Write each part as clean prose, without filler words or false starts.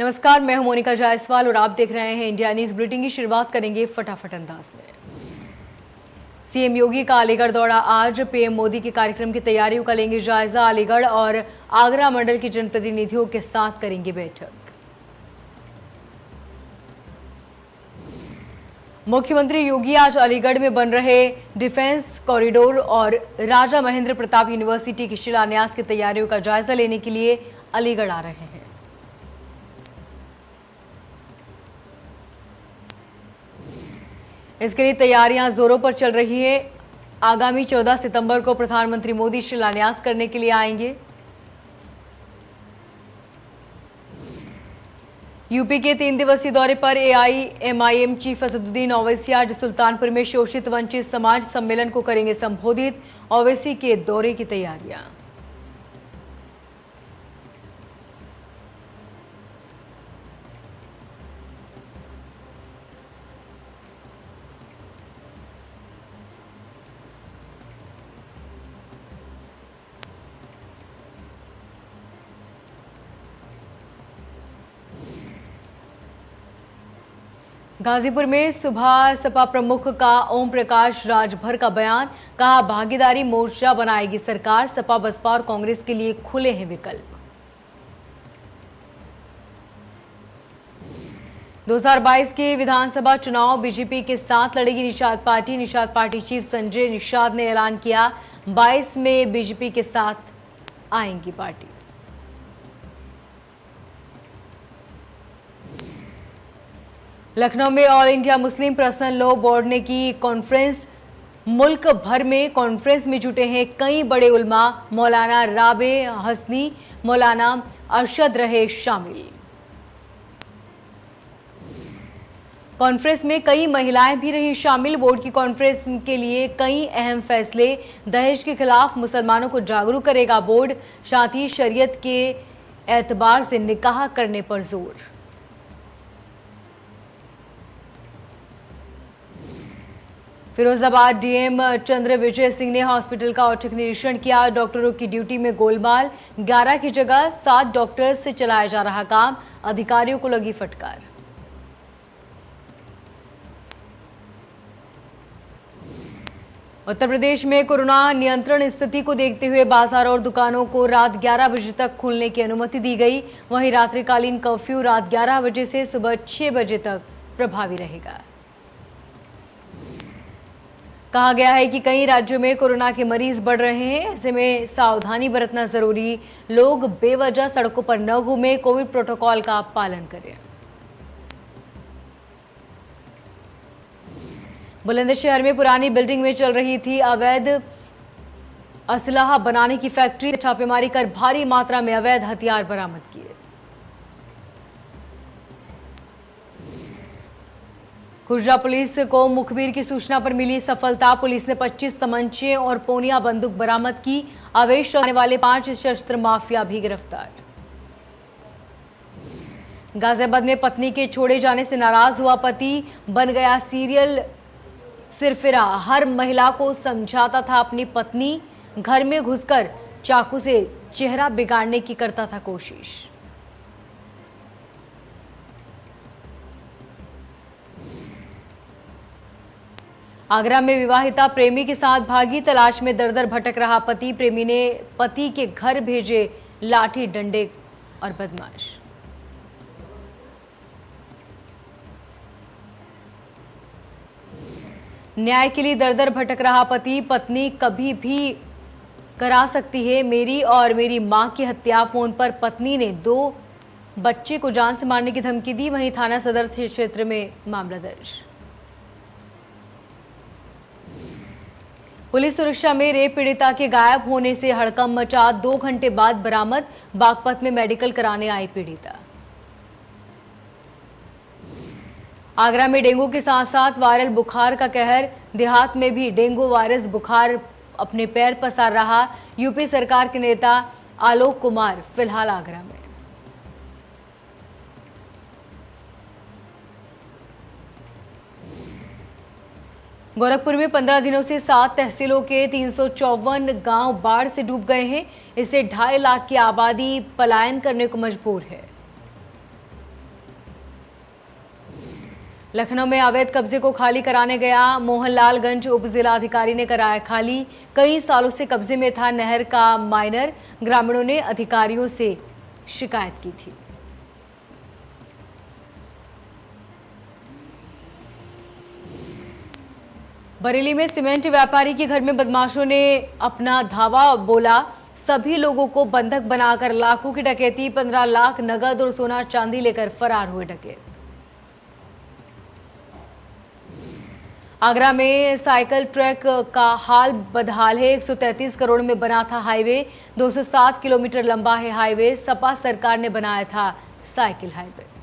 नमस्कार, मैं हूं मोनिका जायसवाल और आप देख रहे हैं इंडिया न्यूज बुलेटिन की शुरुआत करेंगे फटाफट अंदाज में। सीएम योगी का अलीगढ़ दौरा आज। पीएम मोदी के कार्यक्रम की तैयारियों का लेंगे जायजा। अलीगढ़ और आगरा मंडल के जनप्रतिनिधियों के साथ करेंगे बैठक। मुख्यमंत्री योगी आज अलीगढ़ में बन रहे डिफेंस कॉरिडोर और राजा महेंद्र प्रताप यूनिवर्सिटी के शिलान्यास की तैयारियों का जायजा लेने के लिए अलीगढ़ आ रहे हैं। इसके लिए तैयारियां जोरों पर चल रही है। आगामी 14 सितंबर को प्रधानमंत्री मोदी शिलान्यास करने के लिए आएंगे। यूपी के 3 दिवसीय दौरे पर एआईएमआईएम चीफ असदुद्दीन ओवैसी आज सुल्तानपुर में शोषित वंचित समाज सम्मेलन को करेंगे संबोधित। ओवैसी के दौरे की तैयारियां। गाजीपुर में सुबह सपा प्रमुख का ओम प्रकाश राजभर का बयान। कहा, भागीदारी मोर्चा बनाएगी सरकार। सपा बसपा और कांग्रेस के लिए खुले हैं विकल्प। 2022 के विधानसभा चुनाव बीजेपी के साथ लड़ेगी Nishad party. Nishad party chief Sanjay Nishad ने ऐलान किया, 22 में बीजेपी के साथ आएंगी पार्टी। लखनऊ में all India Muslim personal law board ने की कॉन्फ्रेंस। मुल्क भर में कॉन्फ्रेंस में जुटे हैं कई बड़े उलमा। मौलाना राबे हसनी, मौलाना अरशद रहे शामिल। कॉन्फ्रेंस में कई महिलाएं भी रही शामिल। बोर्ड की कॉन्फ्रेंस के लिए कई अहम फैसले। दहेज के खिलाफ मुसलमानों को जागरूक करेगा बोर्ड। साथ ही शरीयत के एतबार से निकाह करने पर जोर। फिरोजाबाद डीएम चंद्र विजय सिंह ने हॉस्पिटल का औचक निरीक्षण किया। डॉक्टरों की ड्यूटी में गोलमाल। 11 की जगह 7 डॉक्टर्स से चलाया जा रहा काम। अधिकारियों को लगी फटकार। उत्तर प्रदेश में कोरोना नियंत्रण स्थिति को देखते हुए बाजार और दुकानों को रात 11 बजे तक खोलने की अनुमति दी गई। वहीं रात्रिकालीन कर्फ्यू रात 11 बजे से सुबह 6 बजे तक प्रभावी रहेगा। कहा गया है कि कई राज्यों में कोरोना के मरीज बढ़ रहे हैं। ऐसे में सावधानी बरतना जरूरी। लोग बेवजह सड़कों पर न घूमें। कोविड प्रोटोकॉल का पालन करें। बुलंदशहर में पुरानी बिल्डिंग में चल रही थी अवैध असलाह बनाने की फैक्ट्री। छापेमारी कर भारी मात्रा में अवैध हथियार बरामद किए। खुर्जा पुलिस को मुखबिर की सूचना पर मिली सफलता। पुलिस ने 25 तमंचे और पोनिया बंदूक बरामद की। अवैध रखने वाले 5 शस्त्र माफिया भी गिरफ्तार। गाजियाबाद में पत्नी के छोड़े जाने से नाराज हुआ पति। बन गया सीरियल सिरफिरा। हर महिला को समझाता था अपनी पत्नी। घर में घुसकर चाकू से चेहरा बिगाड़ने की करता था कोशिश। आगरा में विवाहिता प्रेमी के साथ भागी। तलाश में दर दर भटक रहा पति। प्रेमी ने पति के घर भेजे लाठी डंडे और बदमाश। न्याय के लिए दर दर भटक रहा पति। पत्नी कभी भी करा सकती है मेरी और मेरी मां की हत्या। फोन पर पत्नी ने 2 बच्चे को जान से मारने की धमकी दी। वहीं थाना सदर क्षेत्र में मामला दर्ज। पुलिस सुरक्षा में रेप पीड़िता के गायब होने से हड़कंप मचा। 2 घंटे बाद बरामद। बागपत में मेडिकल कराने आई पीड़िता। आगरा में डेंगू के साथ साथ वायरल बुखार का कहर। देहात में भी डेंगू वायरस बुखार अपने पैर पसार रहा। यूपी सरकार के नेता आलोक कुमार फिलहाल आगरा में। गोरखपुर में 15 दिनों से 7 तहसीलों के 354 गांव बाढ़ से डूब गए हैं। इससे 2.5 लाख की आबादी पलायन करने को मजबूर है। लखनऊ में अवैध कब्जे को खाली कराने गया मोहनलालगंज उप जिलाधिकारी ने कराया खाली। कई सालों से कब्जे में था नहर का माइनर। ग्रामीणों ने अधिकारियों से शिकायत की थी। बरेली में सीमेंट व्यापारी के घर में बदमाशों ने अपना धावा बोला। सभी लोगों को बंधक बनाकर लाखों की डकैती, 15 लाख नगद और सोना चांदी लेकर फरार हुए डकैत। आगरा में साइकिल ट्रैक का हाल बदहाल है। 133 करोड़ में बना था हाईवे। 207 किलोमीटर लंबा है हाईवे। सपा सरकार ने बनाया था साइकिल हाईवे।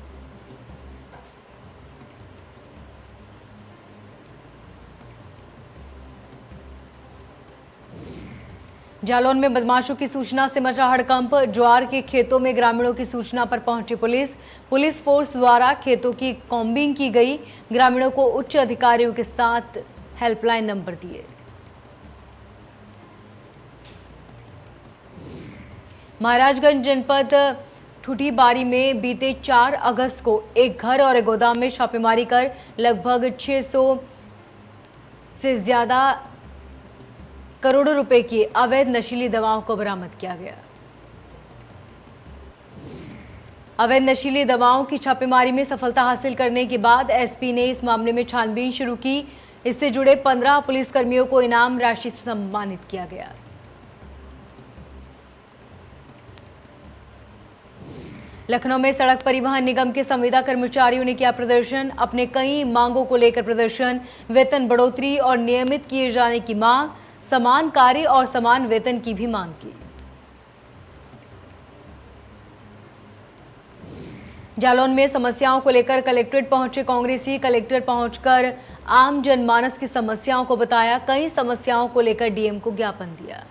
जालौन में बदमाशों की सूचना से मचा हड़कंप। ज्वार के खेतों में ग्रामीणों की सूचना पर पहुंची पुलिस फोर्स द्वारा खेतों की कॉम्बिंग की गई। ग्रामीणों को उच्च अधिकारियों के साथ हेल्पलाइन नंबर दिए। महाराजगंज जनपद ठुठीबारी में बीते 4 अगस्त को एक घर और एक गोदाम में छापेमारी कर लगभग 600 से ज्यादा करोड़ों रुपए की अवैध नशीली दवाओं को बरामद किया गया। अवैध नशीली दवाओं की छापेमारी में सफलता हासिल करने के बाद एसपी ने इस मामले में छानबीन शुरू की। इससे जुड़े 15 पुलिसकर्मियों को इनाम राशि से सम्मानित किया गया। लखनऊ में सड़क परिवहन निगम के संविदा कर्मचारियों ने किया प्रदर्शन। अपने कई मांगों को लेकर प्रदर्शन, वेतन बढ़ोतरी और नियमित किए जाने की मांग, समान कार्य और समान वेतन की भी मांग की। जालौन में समस्याओं को लेकर कलेक्ट्रेट पहुंचे कांग्रेसी। कलेक्टर पहुंचकर आम जनमानस की समस्याओं को बताया। कई समस्याओं को लेकर डीएम को ज्ञापन दिया।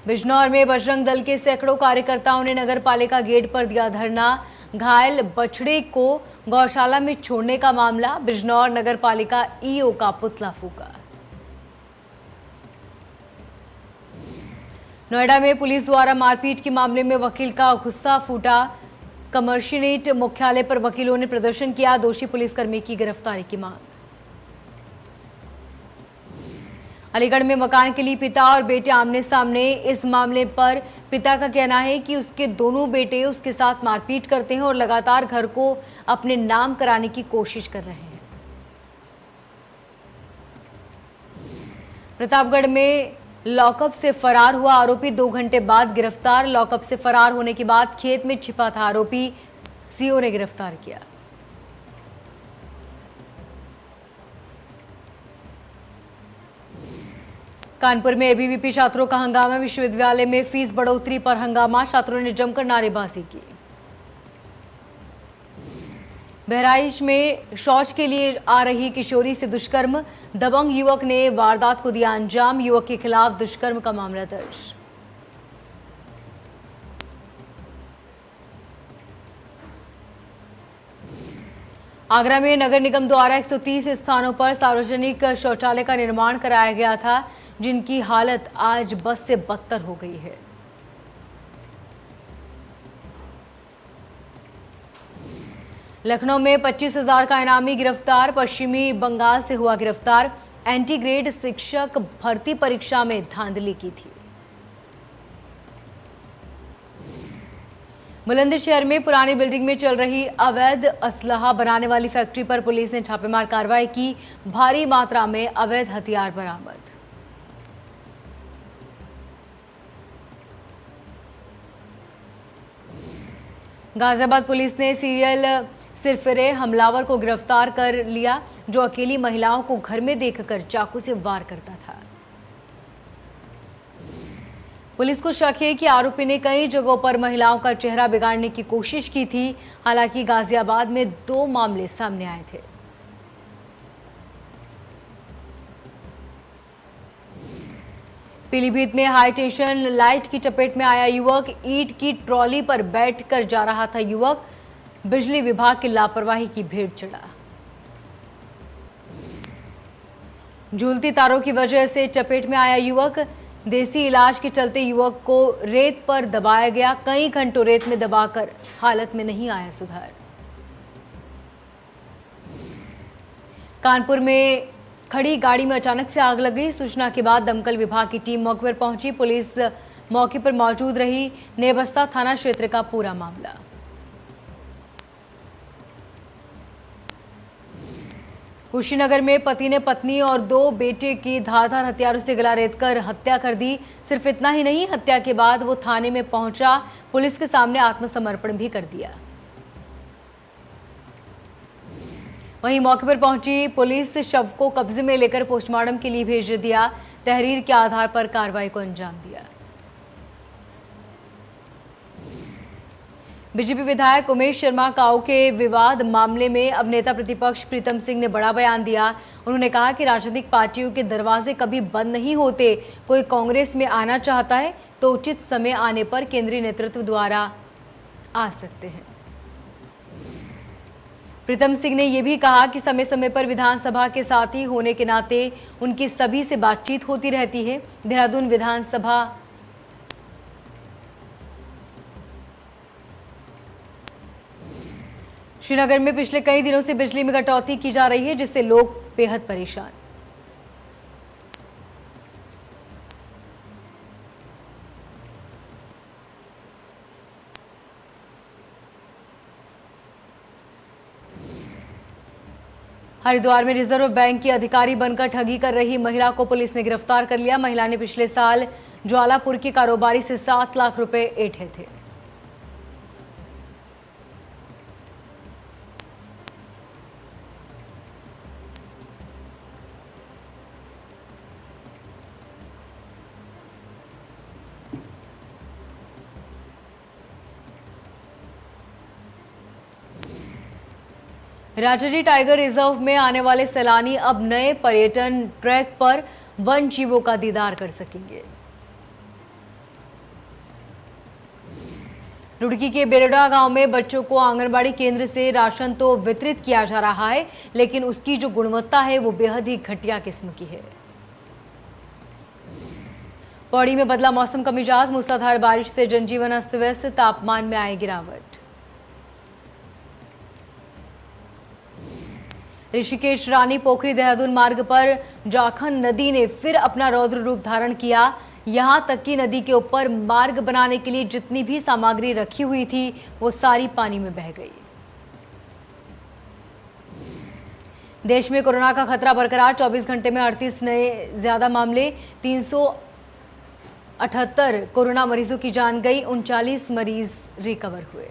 बिजनौर में बजरंग दल के सैकड़ों कार्यकर्ताओं ने नगर पालिका गेट पर दिया धरना। घायल बछड़े को गौशाला में छोड़ने का मामला, बिजनौर नगर पालिका ईओ का पुतला फूका। नोएडा में पुलिस द्वारा मारपीट के मामले में वकील का गुस्सा फूटा। कमर्शिएट मुख्यालय पर वकीलों ने प्रदर्शन किया। दोषी पुलिसकर्मी की गिरफ्तारी की मांग। अलीगढ़ में मकान के लिए पिता और बेटे आमने सामने। इस मामले पर पिता का कहना है कि उसके दोनों बेटे उसके साथ मारपीट करते हैं और लगातार घर को अपने नाम कराने की कोशिश कर रहे हैं। प्रतापगढ़ में लॉकअप से फरार हुआ आरोपी 2 घंटे बाद गिरफ्तार। लॉकअप से फरार होने के बाद खेत में छिपा था आरोपी, सीओ ने गिरफ्तार किया। कानपुर में एबीवीपी छात्रों का हंगामा। विश्वविद्यालय में फीस बढ़ोतरी पर हंगामा। छात्रों ने जमकर नारेबाजी की। बहराइच में शौच के लिए आ रही किशोरी से दुष्कर्म। दबंग युवक ने वारदात को दिया अंजाम। युवक के खिलाफ दुष्कर्म का मामला दर्ज। आगरा में नगर निगम द्वारा 130 स्थानों पर सार्वजनिक शौचालय का निर्माण कराया गया था, जिनकी हालत आज बद से बदतर हो गई है। लखनऊ में 25,000 का इनामी गिरफ्तार। पश्चिमी बंगाल से हुआ गिरफ्तार। एंटी ग्रेड शिक्षक भर्ती परीक्षा में धांधली की थी। बुलंदशहर में पुरानी बिल्डिंग में चल रही अवैध असलहा बनाने वाली फैक्ट्री पर पुलिस ने छापेमार कार्रवाई की। भारी मात्रा में अवैध हथियार बरामद। गाजियाबाद पुलिस ने सीरियल सिरफिरे हमलावर को गिरफ्तार कर लिया, जो अकेली महिलाओं को घर में देखकर चाकू से वार करता था। पुलिस को शक है कि आरोपी ने कई जगहों पर महिलाओं का चेहरा बिगाड़ने की कोशिश की थी। हालांकि गाजियाबाद में 2 मामले सामने आए थे। पीलीभीत में हाई टेंशन लाइट की चपेट में आया युवक। ईंट की ट्रॉली पर बैठकर जा रहा था युवक। बिजली विभाग की लापरवाही की भेंट चढ़ा। झूलती तारों की वजह से चपेट में आया युवक। देसी इलाज के चलते युवक को रेत पर दबाया गया, कई घंटों रेत में दबाकर हालत में नहीं आया सुधार। कानपुर में खड़ी गाड़ी में अचानक से आग लग गई। सूचना के बाद दमकल विभाग की टीम मौके पर पहुंची। पुलिस मौके पर मौजूद रही। नेबस्ता थाना क्षेत्र का पूरा मामला। कुशीनगर में पति ने पत्नी और 2 बेटे की धारदार हथियारों से गला रेतकर हत्या कर दी। सिर्फ इतना ही नहीं, हत्या के बाद वो थाने में पहुंचा, पुलिस के सामने आत्मसमर्पण भी कर दिया। वहीं मौके पर पहुंची पुलिस शव को कब्जे में लेकर पोस्टमार्टम के लिए भेज दिया। तहरीर के आधार पर कार्रवाई को अंजाम दिया। बीजेपी विधायक उमेश शर्मा काऊ के विवाद मामले में अब नेता प्रतिपक्ष प्रीतम सिंह ने बड़ा बयान दिया। उन्होंने कहा कि राजनीतिक पार्टियों के दरवाजे कभी बंद नहीं होते। कोई कांग्रेस में आना चाहता है तो उचित समय आने पर केंद्रीय नेतृत्व द्वारा आ सकते हैं। प्रीतम सिंह ने यह भी कहा कि समय समय पर विधानसभा के साथी होने के नाते उनकी सभी से बातचीत होती रहती है। देहरादून विधानसभा श्रीनगर में पिछले कई दिनों से बिजली में कटौती की जा रही है, जिससे लोग बेहद परेशान। हरिद्वार में रिजर्व बैंक की अधिकारी बनकर ठगी कर रही महिला को पुलिस ने गिरफ्तार कर लिया। महिला ने पिछले साल ज्वालापुर के कारोबारी से 7 लाख रुपए ऐंठे थे। राजाजी टाइगर रिजर्व में आने वाले सैलानी अब नए पर्यटन ट्रैक पर वन जीवों का दीदार कर सकेंगे। रुड़की के बेरडा गांव में बच्चों को आंगनबाड़ी केंद्र से राशन तो वितरित किया जा रहा है, लेकिन उसकी जो गुणवत्ता है वो बेहद ही घटिया किस्म की है। पौड़ी में बदला मौसम का मिजाज, मूसलाधार बारिश से जनजीवन अस्त व्यस्त, तापमान में आई गिरावट। ऋषिकेश रानी पोखरी देहरादून मार्ग पर जाखन नदी ने फिर अपना रौद्र रूप धारण किया। यहां तक कि नदी के ऊपर मार्ग बनाने के लिए जितनी भी सामग्री रखी हुई थी वो सारी पानी में बह गई। देश में कोरोना का खतरा बरकरार, 24 घंटे में 38 नए ज्यादा मामले, 378 कोरोना मरीजों की जान गई, 39 मरीज रिकवर हुए।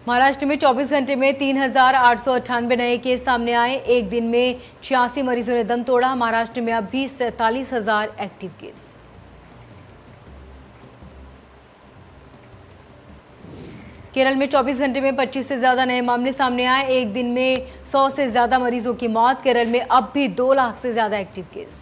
महाराष्ट्र में 24 घंटे में 3,898 नए केस सामने आए। एक दिन में 86 मरीजों ने दम तोड़ा। महाराष्ट्र में अब भी 47,000 एक्टिव केस। केरल में 24 घंटे में 25 से ज्यादा नए मामले सामने आए। एक दिन में 100 से ज्यादा मरीजों की मौत। केरल में अब भी 2 लाख से ज्यादा एक्टिव केस।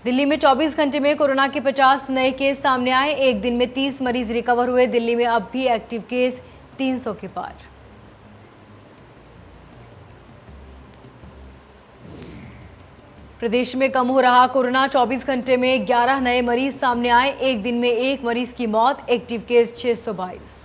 दिल्ली में 24 घंटे में कोरोना के 50 नए केस सामने आए। एक दिन में 30 मरीज रिकवर हुए। दिल्ली में अब भी एक्टिव केस 300 के पार। प्रदेश में कम हो रहा कोरोना, 24 घंटे में 11 नए मरीज सामने आए। एक दिन में 1 मरीज की मौत। Active case 622।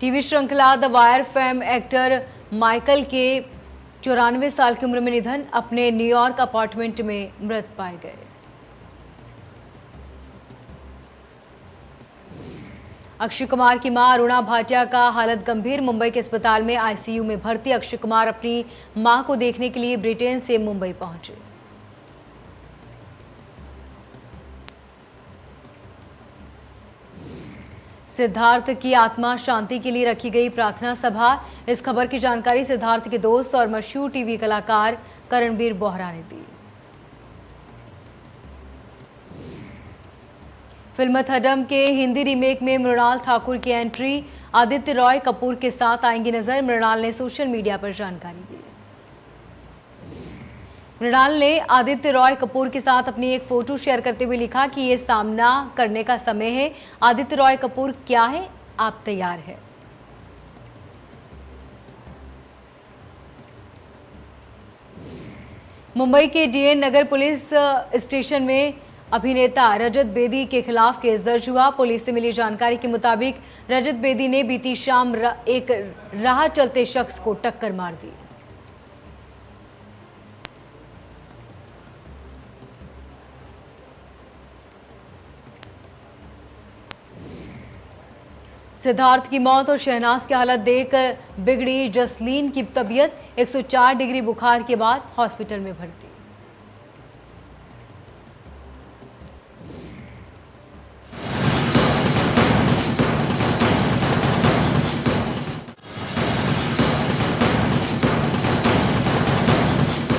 टीवी श्रृंखला the wire fame actor Michael के 94 साल की उम्र में निधन। अपने न्यूयॉर्क अपार्टमेंट में मृत पाए गए। अक्षय कुमार की मां अरुणा भाटिया का हालत गंभीर, मुंबई के अस्पताल में आईसीयू में भर्ती। अक्षय कुमार अपनी मां को देखने के लिए ब्रिटेन से मुंबई पहुंचे। सिद्धार्थ की आत्मा शांति के लिए रखी गई प्रार्थना सभा। इस खबर की जानकारी सिद्धार्थ के दोस्त और मशहूर टीवी कलाकार करणवीर बोहरा ने दी। फिल्म थडम के हिंदी रीमेक में मृणाल ठाकुर की एंट्री। आदित्य रॉय कपूर के साथ आएंगी नजर। मृणाल ने सोशल मीडिया पर जानकारी दी। मृणाल ने आदित्य रॉय कपूर के साथ अपनी एक फोटो शेयर करते हुए लिखा कि ये सामना करने का समय है। आदित्य रॉय कपूर क्या है, आप तैयार है? मुंबई के डीएन नगर पुलिस स्टेशन में अभिनेता रजत बेदी के खिलाफ केस दर्ज हुआ। पुलिस से मिली जानकारी के मुताबिक रजत बेदी ने बीती शाम एक राह चलते शख्स को टक्कर मार दी। सिद्धार्थ की मौत और शहनाज की हालत देख बिगड़ी जसलीन की तबीयत। 104 डिग्री बुखार के बाद हॉस्पिटल में भर्ती।